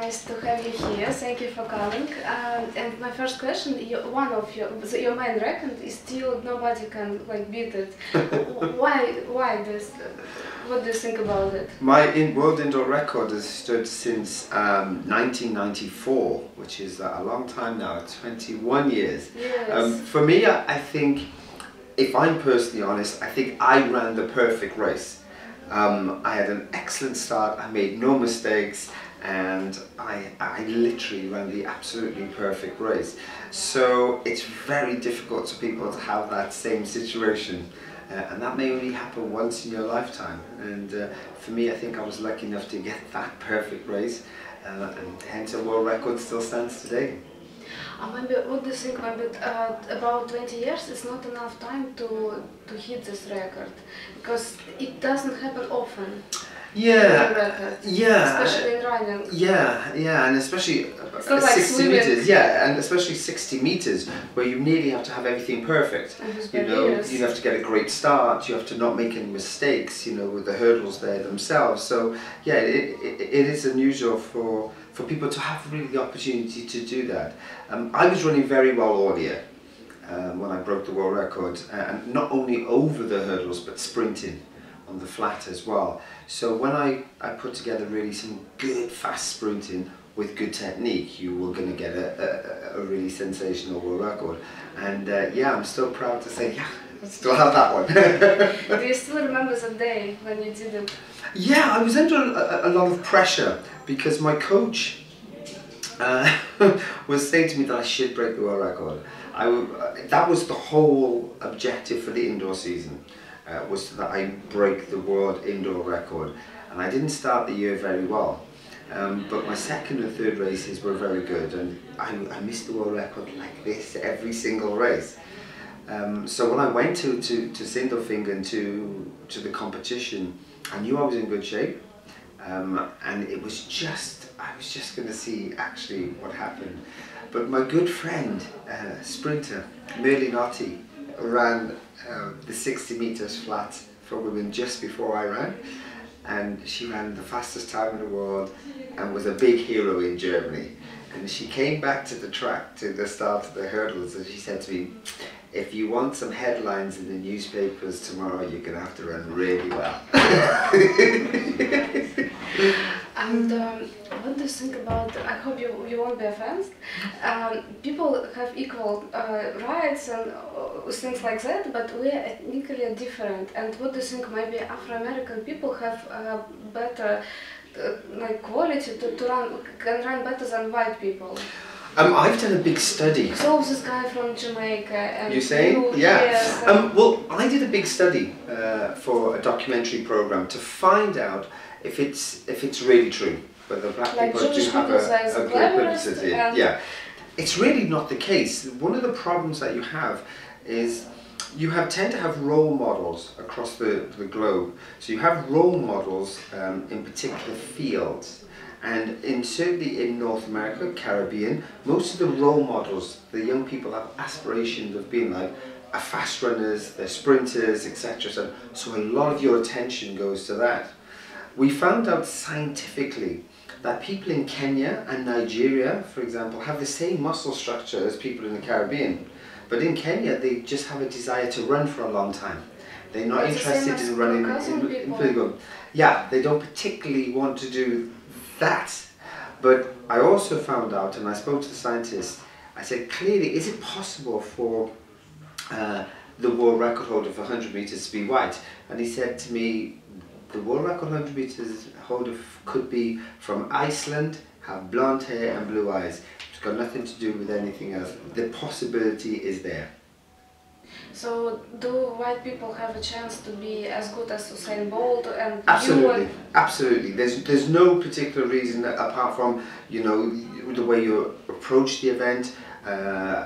nice to have you here. Thank you for coming. And my first question: one of your main record is still nobody can like beat it. Why this? What do you think about it? My world indoor record has stood since 1994, which is a long time now, 21 years. Yes. For me, I think, if I'm personally honest, I think I ran the perfect race. I had an excellent start, I made no mistakes, and I literally ran the absolutely perfect race. So it's very difficult for people to have that same situation. And that may only happen once in your lifetime. And for me, I think I was lucky enough to get that perfect race, and hence a world record still stands today. Maybe what do you think? Maybe about 20 years is not enough time to hit this record, because it doesn't happen often. Yeah, yeah, especially in running. Yeah, and especially 60 like meters. Yeah, and especially 60 meters, where you nearly have to have everything perfect. You know, you have to get a great start. You have to not make any mistakes. You know, with the hurdles there themselves. So yeah, it is unusual for people to have really the opportunity to do that. I was running very well all year when I broke the world record, and not only over the hurdles but sprinting on the flat as well. So when I put together really some good fast sprinting with good technique, you were going to get a really sensational world record. And yeah, I'm still proud to say, yeah, I still have that one. Do you still remember the day when you did it? Yeah, I was under a lot of pressure because my coach was saying to me that I should break the world record. That was the whole objective for the indoor season. Was that I break the world indoor record, and I didn't start the year very well, but my second and third races were very good, and I missed the world record like this every single race. So when I went to Sindelfingen to the competition, I knew I was in good shape, and I was just going to see actually what happened. But my good friend, sprinter Merlinotti, ran the 60 meters flat for women just before I ran, and she ran the fastest time in the world and was a big hero in Germany. And she came back to the track to the start of the hurdles, and she said to me, "If you want some headlines in the newspapers tomorrow, you're going to have to run really well." And what do you think about, I hope you won't be offended, people have equal rights and things like that, but we are ethnically different. And what do you think, maybe Afro-American people have better like quality can run better than white people? I've done a big study. So this guy from Jamaica. And you saying? Yeah. Yes, well, I did a big study for a documentary program to find out if it's really true, whether black like people do have a great publicity. Yeah, it's really not the case. One of the problems that you have is you tend to have role models across the globe. So you have role models in particular fields. And certainly in North America, Caribbean, most of the role models, the young people have aspirations of being like fast runners, they're sprinters, etc. So a lot of your attention goes to that. We found out scientifically that people in Kenya and Nigeria, for example, have the same muscle structure as people in the Caribbean. But in Kenya, they just have a desire to run for a long time. They're not interested in running. Yeah, they don't particularly want to do that. But I also found out, and I spoke to the scientists, I said, clearly, is it possible for the world record holder for 100 meters to be white? And he said to me, the world record 100 meters holder could be from Iceland, have blonde hair and blue eyes. It's got nothing to do with anything else. The possibility is there. So, do white people have a chance to be as good as Usain Bolt and Absolutely, absolutely. There's no particular reason apart from, you know, the way you approach the event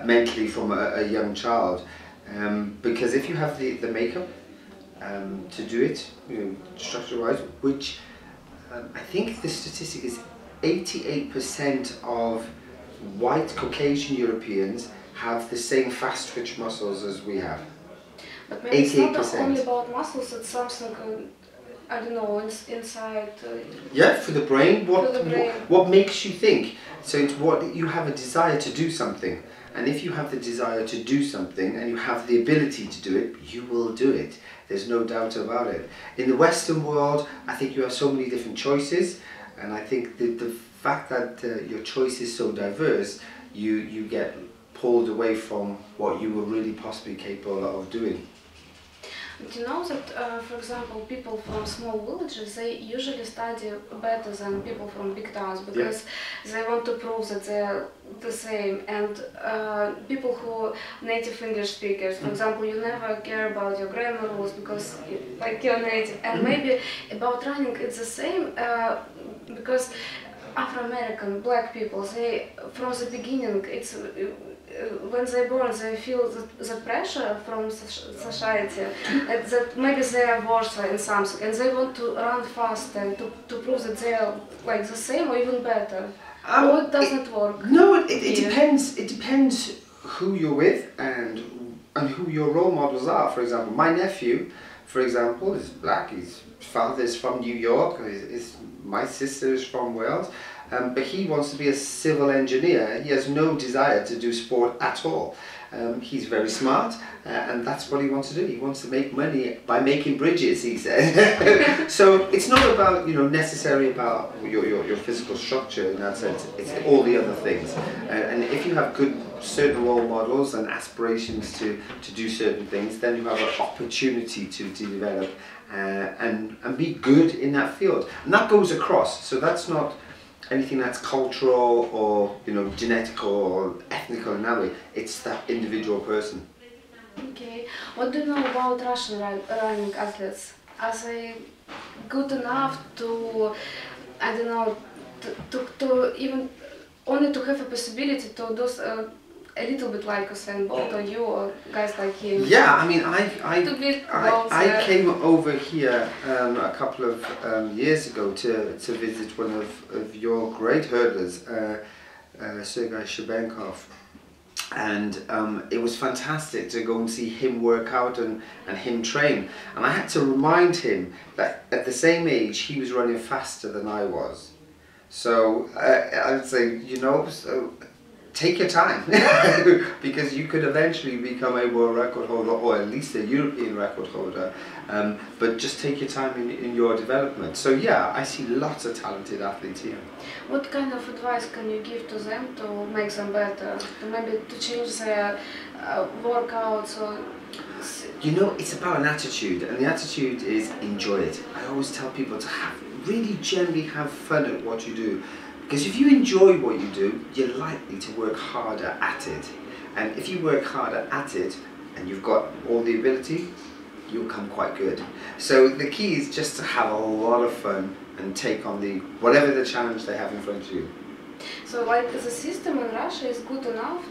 mentally from a young child. Because if you have the makeup to do it, you know, structure-wise, which I think the statistic is 88% of white Caucasian Europeans have the same fast twitch muscles as we have. But maybe 88%. It's not only about muscles, it's something I don't know, inside. Yeah, for the brain. For the brain. What makes you think? So it's what you have a desire to do something, and if you have the desire to do something and you have the ability to do it, you will do it. There's no doubt about it. In the Western world, I think you have so many different choices, and I think the fact that your choice is so diverse, you get pulled away from what you were really possibly capable of doing. Do you know that, for example, people from small villages, they usually study better than people from big towns because they want to prove that they're the same. And people who native English speakers, for example, you never care about your grammar rules because like you're native. And maybe about running it's the same because Afro-American black people, they from the beginning it's when they're born, they feel the pressure from society that maybe they are worse in something, and they want to run fast and to prove that they are like the same or even better. Or it doesn't work. No, it depends. It depends who you're with and who your role models are. For example, my nephew, for example, is black. His father is from New York. My sister is from Wales. But he wants to be a civil engineer. He has no desire to do sport at all. He's very smart, and that's what he wants to do. He wants to make money by making bridges, he says. So it's not about, necessarily about your physical structure in that sense. It's all the other things. And if you have good certain role models and aspirations to do certain things, then you have an opportunity to develop and be good in that field. And that goes across. So that's not anything that's cultural or genetic or ethnical in that way. It's that individual person. Okay. What do you know about Russian running athletes? Are they good enough to, I don't know, to even only to have a possibility to do a little bit like Usain Bolt or you or guys like him? Yeah, I mean, I came over here a couple of years ago to visit one of your great hurdlers, Sergei Shabenkov, and it was fantastic to go and see him work out and him train. And I had to remind him that at the same age he was running faster than I was. So I'd say, so take your time because you could eventually become a world record holder or at least a European record holder, but just take your time in your development. So yeah, I see lots of talented athletes here. What kind of advice can you give to them to make them better, to maybe to change their workouts? Or it's about an attitude, and the attitude is enjoy it. I always tell people to really generally have fun at what you do. Because if you enjoy what you do, you're likely to work harder at it. And if you work harder at it, and you've got all the ability, you'll come quite good. So the key is just to have a lot of fun and take on whatever the challenge they have in front of you. So like the system in Russia is good enough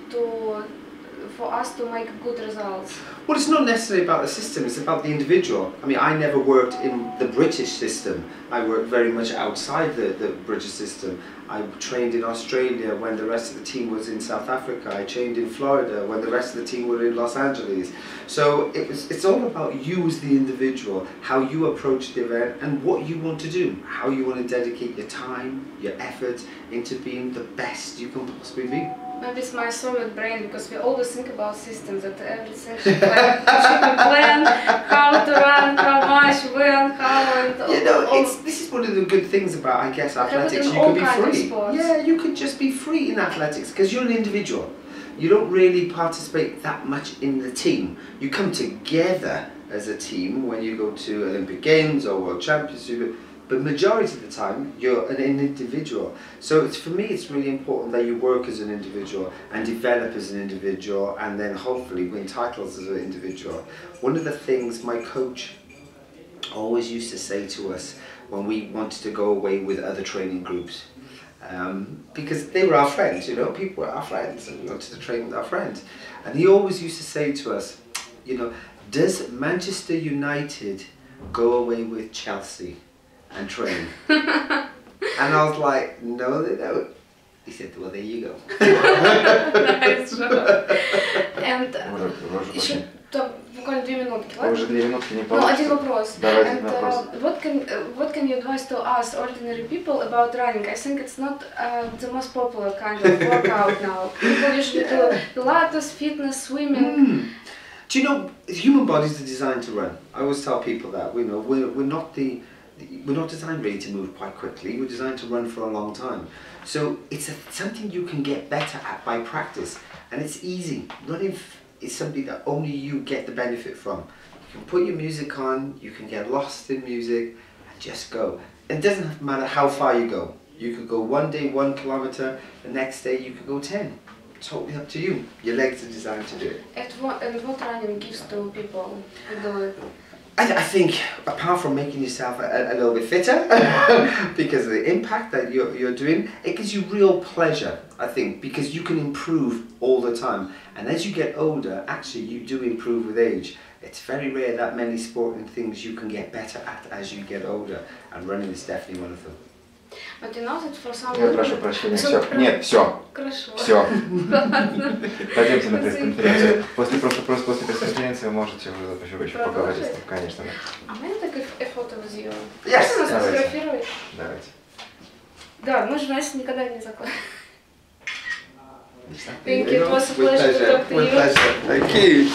for us to make good results? Well, it's not necessarily about the system, it's about the individual. I mean, I never worked in the British system. I worked very much outside the British system. I trained in Australia when the rest of the team was in South Africa. I trained in Florida when the rest of the team were in Los Angeles. So it's all about you as the individual, how you approach the event and what you want to do, how you want to dedicate your time, your effort into being the best you can possibly be. Maybe it's my Soviet brain, because we always think about systems, that everything should plan how to run, how much, when, how, and this is one of the good things about, I guess, athletics. You could be free. Yeah, you could just be free in athletics because you're an individual. You don't really participate that much in the team. You come together as a team when you go to Olympic Games or World Championships. But majority of the time, you're an individual. So for me, it's really important that you work as an individual and develop as an individual and then hopefully win titles as an individual. One of the things my coach always used to say to us when we wanted to go away with other training groups, because they were our friends, people were our friends and we wanted to train with our friends. And he always used to say to us, does Manchester United go away with Chelsea and train? And I was like, no, they don't. He said, well, there you go. That's true. And буквально 2 минутки, ладно? Уже 2 минутки не Ну, получится. один вопрос. Давай один And, вопрос. what can you advise to us, ordinary people, about running? I think it's not the most popular kind of workout now. People usually do Pilates, fitness, swimming. Do you know, human bodies are designed to run. I always tell people that, you know, we're not designed really to move quite quickly. We're designed to run for a long time. So it's something you can get better at by practice, and it's easy. Running is something that only you get the benefit from. You can put your music on, you can get lost in music, and just go. It doesn't matter how far you go. You could go one day 1 kilometer, the next day you could go 10. Totally up to you. Your legs are designed to do it. And what running gives to people who do it? I think, apart from making yourself a little bit fitter, because of the impact that you're doing, it gives you real pleasure, I think, because you can improve all the time. And as you get older, actually you do improve with age. It's very rare that many sporting things you can get better at as you get older, and running is definitely one of them. But you know that for some Я прошу прощения. Все. Нет, все. Хорошо. Все. Пойдемте на пресс-конференцию. После пресс-конференции вы можете еще поговорить. Конечно. А мы такое фото с ее. Yes. Можно нас фотографировать? Давайте. Да, мы же Настя никогда не закладываем. Thank you. It was a pleasure to talk to you. With pleasure. Thank you.